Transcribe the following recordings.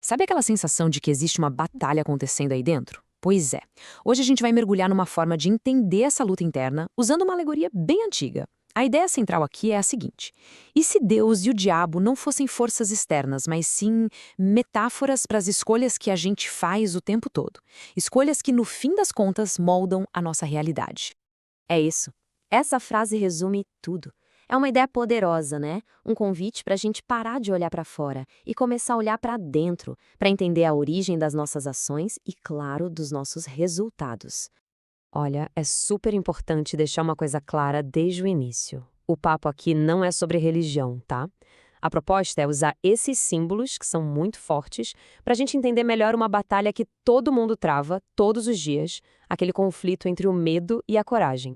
Sabe aquela sensação de que existe uma batalha acontecendo aí dentro? Pois é. Hoje a gente vai mergulhar numa forma de entender essa luta interna usando uma alegoria bem antiga. A ideia central aqui é a seguinte: e se Deus e o diabo não fossem forças externas, mas sim metáforas para as escolhas que a gente faz o tempo todo? Escolhas que, no fim das contas, moldam a nossa realidade. É isso. Essa frase resume tudo. É uma ideia poderosa, né? Um convite para a gente parar de olhar para fora e começar a olhar para dentro, para entender a origem das nossas ações e, claro, dos nossos resultados. Olha, é super importante deixar uma coisa clara desde o início. O papo aqui não é sobre religião, tá? A proposta é usar esses símbolos, que são muito fortes, para a gente entender melhor uma batalha que todo mundo trava, todos os dias, aquele conflito entre o medo e a coragem.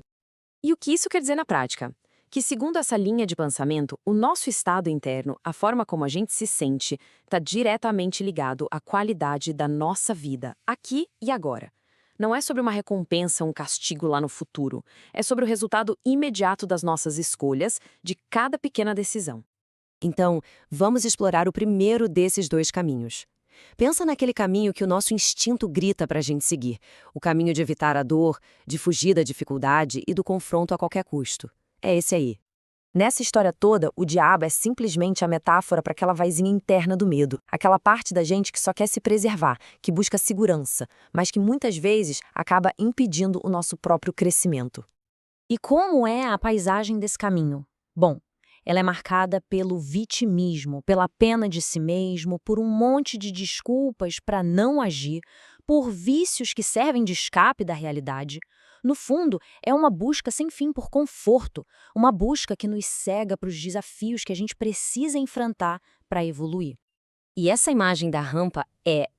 E o que isso quer dizer na prática? Que, segundo essa linha de pensamento, o nosso estado interno, a forma como a gente se sente, está diretamente ligado à qualidade da nossa vida, aqui e agora. Não é sobre uma recompensa ou um castigo lá no futuro. É sobre o resultado imediato das nossas escolhas, de cada pequena decisão. Então, vamos explorar o primeiro desses dois caminhos. Pensa naquele caminho que o nosso instinto grita para a gente seguir. O caminho de evitar a dor, de fugir da dificuldade e do confronto a qualquer custo. É esse aí. Nessa história toda, o diabo é simplesmente a metáfora para aquela vozinha interna do medo. Aquela parte da gente que só quer se preservar, que busca segurança, mas que muitas vezes acaba impedindo o nosso próprio crescimento. E como é a paisagem desse caminho? Bom, ela é marcada pelo vitimismo, pela pena de si mesmo, por um monte de desculpas para não agir, por vícios que servem de escape da realidade. No fundo, é uma busca sem fim por conforto, uma busca que nos cega para os desafios que a gente precisa enfrentar para evoluir. E essa imagem da rampa é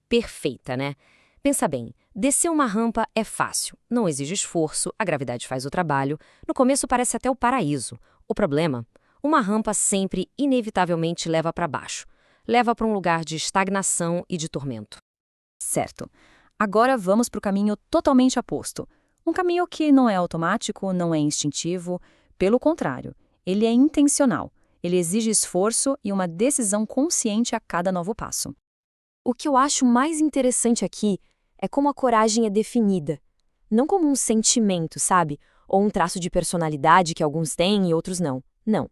perfeita, né? Pensa bem, descer uma rampa é fácil, não exige esforço, a gravidade faz o trabalho, no começo parece até o paraíso. O problema? Uma rampa sempre, inevitavelmente, leva para baixo. Leva para um lugar de estagnação e de tormento. Certo. Agora vamos para o caminho totalmente oposto. Um caminho que não é automático, não é instintivo, pelo contrário, ele é intencional. Ele exige esforço e uma decisão consciente a cada novo passo. O que eu acho mais interessante aqui é como a coragem é definida. Não como um sentimento, sabe? Ou um traço de personalidade que alguns têm e outros não. Não.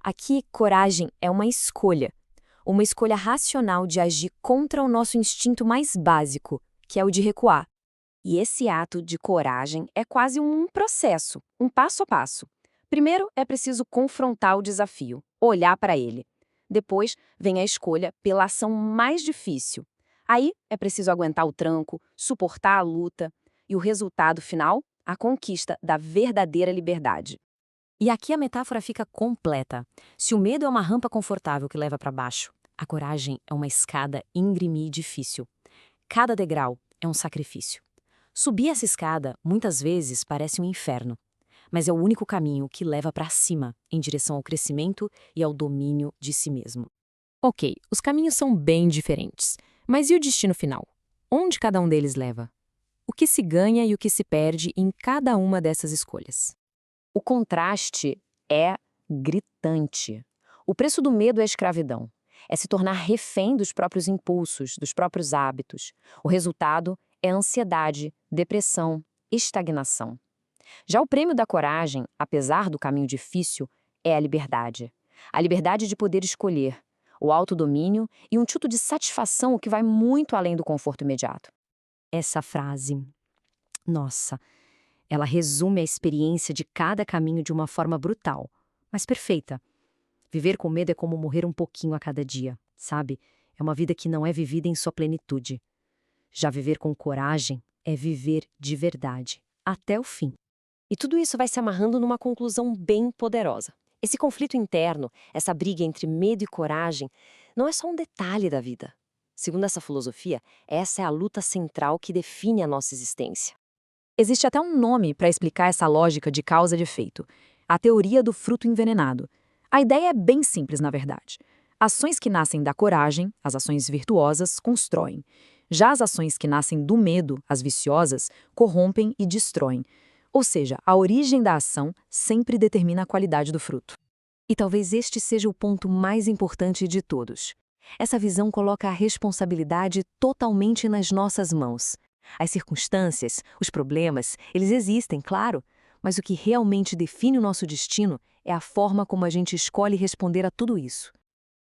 Aqui, coragem é uma escolha. Uma escolha racional de agir contra o nosso instinto mais básico, que é o de recuar. E esse ato de coragem é quase um processo, um passo a passo. Primeiro, é preciso confrontar o desafio, olhar para ele. Depois, vem a escolha pela ação mais difícil. Aí, é preciso aguentar o tranco, suportar a luta. E o resultado final? A conquista da verdadeira liberdade. E aqui a metáfora fica completa. Se o medo é uma rampa confortável que leva para baixo, a coragem é uma escada íngreme e difícil. Cada degrau é um sacrifício. Subir essa escada, muitas vezes, parece um inferno, mas é o único caminho que leva para cima, em direção ao crescimento e ao domínio de si mesmo. Ok, os caminhos são bem diferentes, mas e o destino final? Onde cada um deles leva? O que se ganha e o que se perde em cada uma dessas escolhas? O contraste é gritante. O preço do medo é a escravidão. É se tornar refém dos próprios impulsos, dos próprios hábitos. O resultado é ansiedade, depressão, estagnação. Já o prêmio da coragem, apesar do caminho difícil, é a liberdade. A liberdade de poder escolher, o autodomínio e um tipo de satisfação que vai muito além do conforto imediato. Essa frase, nossa, ela resume a experiência de cada caminho de uma forma brutal, mas perfeita. Viver com medo é como morrer um pouquinho a cada dia, sabe? É uma vida que não é vivida em sua plenitude. Já viver com coragem é viver de verdade, até o fim. E tudo isso vai se amarrando numa conclusão bem poderosa. Esse conflito interno, essa briga entre medo e coragem, não é só um detalhe da vida. Segundo essa filosofia, essa é a luta central que define a nossa existência. Existe até um nome para explicar essa lógica de causa e de efeito: a teoria do fruto envenenado. A ideia é bem simples, na verdade. Ações que nascem da coragem, as ações virtuosas, constroem. Já as ações que nascem do medo, as viciosas, corrompem e destroem. Ou seja, a origem da ação sempre determina a qualidade do fruto. E talvez este seja o ponto mais importante de todos. Essa visão coloca a responsabilidade totalmente nas nossas mãos. As circunstâncias, os problemas, eles existem, claro, mas o que realmente define o nosso destino é a forma como a gente escolhe responder a tudo isso.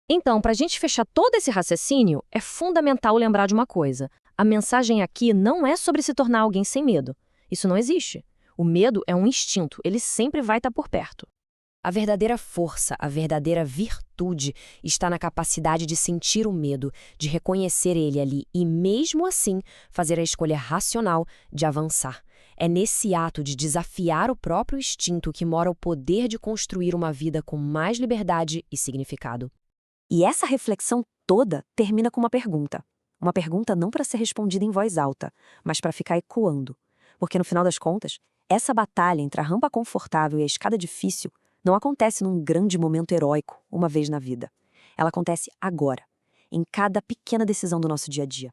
Então, para a gente fechar todo esse raciocínio, é fundamental lembrar de uma coisa. A mensagem aqui não é sobre se tornar alguém sem medo. Isso não existe. O medo é um instinto, ele sempre vai estar por perto. A verdadeira força, a verdadeira virtude está na capacidade de sentir o medo, de reconhecer ele ali e, mesmo assim, fazer a escolha racional de avançar. É nesse ato de desafiar o próprio instinto que mora o poder de construir uma vida com mais liberdade e significado. E essa reflexão toda termina com uma pergunta. Uma pergunta não para ser respondida em voz alta, mas para ficar ecoando. Porque, no final das contas, essa batalha entre a rampa confortável e a escada difícil não acontece num grande momento heróico, uma vez na vida. Ela acontece agora, em cada pequena decisão do nosso dia a dia.